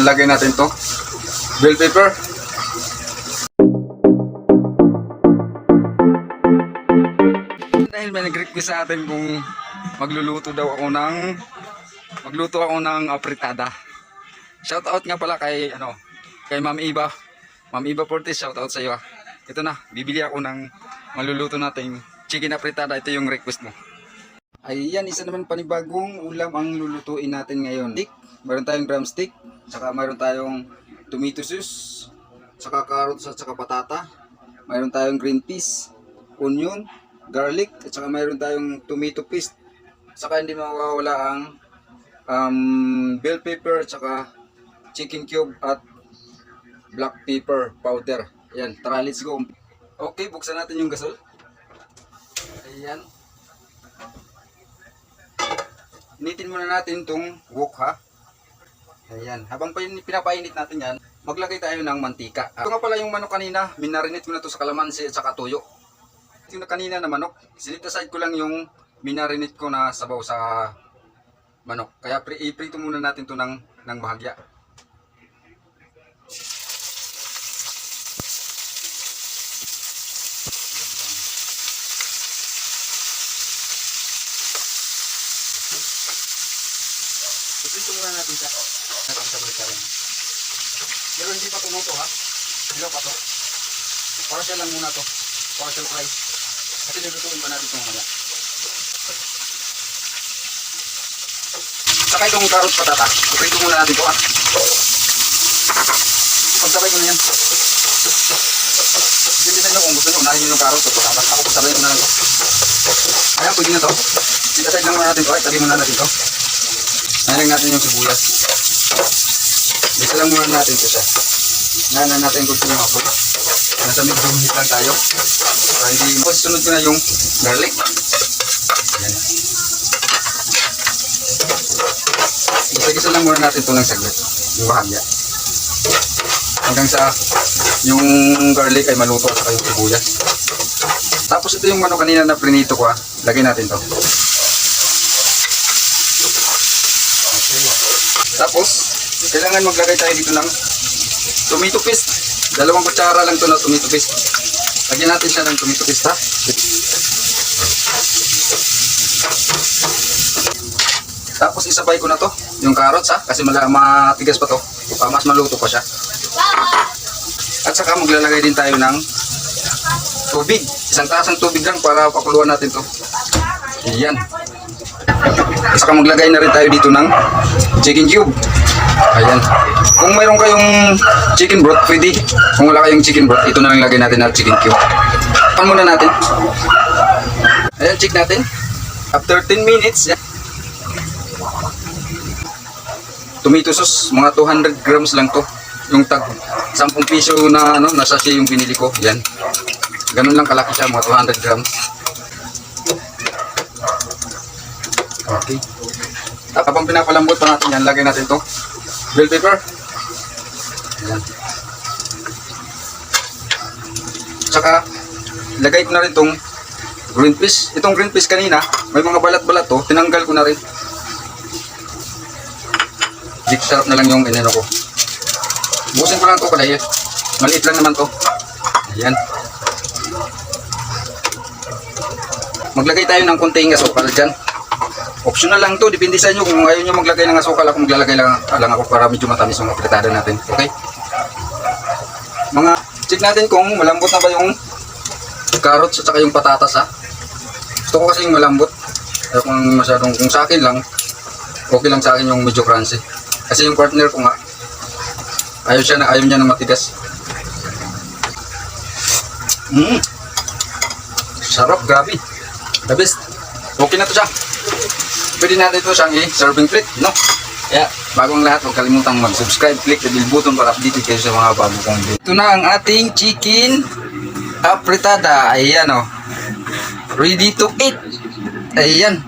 Yan, lagay natin to. Bell pepper. Dahil may nag-request sa atin kung magluto ako ng apritada. Shoutout nga pala kay Ma'am Iba. Ma'am Iba Portes, shoutout sa iyo. Ito na, bibili ako ng maluluto nating chicken apritada. Ito yung request mo. Ayan, isa naman panibagong ulam ang lulutuin natin ngayon. Mayroon tayong drumstick, saka mayroon tayong tomato sauce, saka carrots at saka patata. Mayroon tayong green peas, onion, garlic, at saka mayroon tayong tomato paste. Saka hindi mawawala ang bell pepper, at saka chicken cube at black pepper powder. Ayan, tara, let's go. Okay, buksan natin yung gasol. Ayan. Initin muna natin itong wok, ha. Ayan. Habang pinapainit natin yan, maglagay tayo ng mantika. Ito nga pala yung manok kanina. Minarinate ko na ito sa kalamansi at saka tuyo. Ito na kanina na manok. Sinit aside ko lang yung minarinate ko na sabaw sa manok. Kaya iprito muna natin ito ng bahagya. Iprito muna natin siya. Natin sa balik rin. Pero hindi pa tumuto, ha. Hilaw pa to. Partial lang muna to. Partial fry. Kasi nilutuin pa natin ito mamaya. Saka itong carrot patata. Iprito muna natin ito, ha. Pagsabay ko na yan. Depende sa inyo kung gusto nyo. Unahin nyo yung carrot at patata. Ako pagsabay ko na lang ito. Ayan, pwede na ito. Sitaside lang muna natin ito. Ay, tabi muna natin ito. Nalang natin yung sibuyas. Isa lang muna natin ito siya. Nanan natin kung sino ako. Nasa medium heat lang tayo. Para hindi mo. Sunod ko na yung garlic. Ayan. Isa-isa lang muna natin ito ng saglit. Yung bahagya. Hanggang sa yung garlic ay maluto at saka yung sibuyas. Tapos ito yung manok kanina na prinito ko, ha. Lagay natin ito. Tapos, kailangan maglagay tayo dito ng tomato paste. 2 kutsara lang ito na tomato paste. Lagyan natin siya ng tomato paste, ha. Tapos isabay ko na to, yung carrots, ha. Kasi matigas pa to. Mas maluto pa siya. At saka maglalagay din tayo ng tubig. 1 tasang tubig lang para pakuluan natin to. Ayan. At saka maglagay na rin tayo dito ng chicken cube. Ayan. Kung mayroon kayong chicken broth, pwede. Kung wala kayong chicken broth, ito na lang lagay natin ng chicken cube. Pan muna natin. Ayan, check natin. After 10 minutes, yan. Tomato sauce, mga 200 grams lang to. Yung tag 10 piso na na sachet yung binili ko. Yan. Ganun lang kalaki siya, mga 200 grams. Okay. Habang pinapalambot pa natin yan, lagay natin to bell pepper. Ayan. Tsaka lagay ko na rin tong green peas. Itong green peas kanina may mga balat-balat to, tinanggal ko na rin. Dik sarap na lang yung ineno ko. Busin ko lang to kadaya. Maliit lang naman to. Ayan. Maglagay tayo ng konting asukal dyan. Optional lang to, depende sa inyo kung ayaw nyo maglagay ng asukal. Ako maglalagay lang ako para medyo matamis yung apritada natin. Okay? Check natin kung malambot na ba yung carrots at saka yung patatas, ha. Gusto ko kasi yung malambot. Kaya kung sa akin lang, okay lang sa akin yung medyo crunchy. Kasi yung partner ko nga, ayaw niya na matigas. Sarap, grabe. The best. Okay na to siya. Pwede natin ito siyang serving plate, no? Kaya, bagong lahat, huwag kalimutang mag-subscribe, click the bell button para updated kayo sa mga bago kong video. Ito na ang ating chicken apritada. Ayan, oh. Ready to eat. Ayan.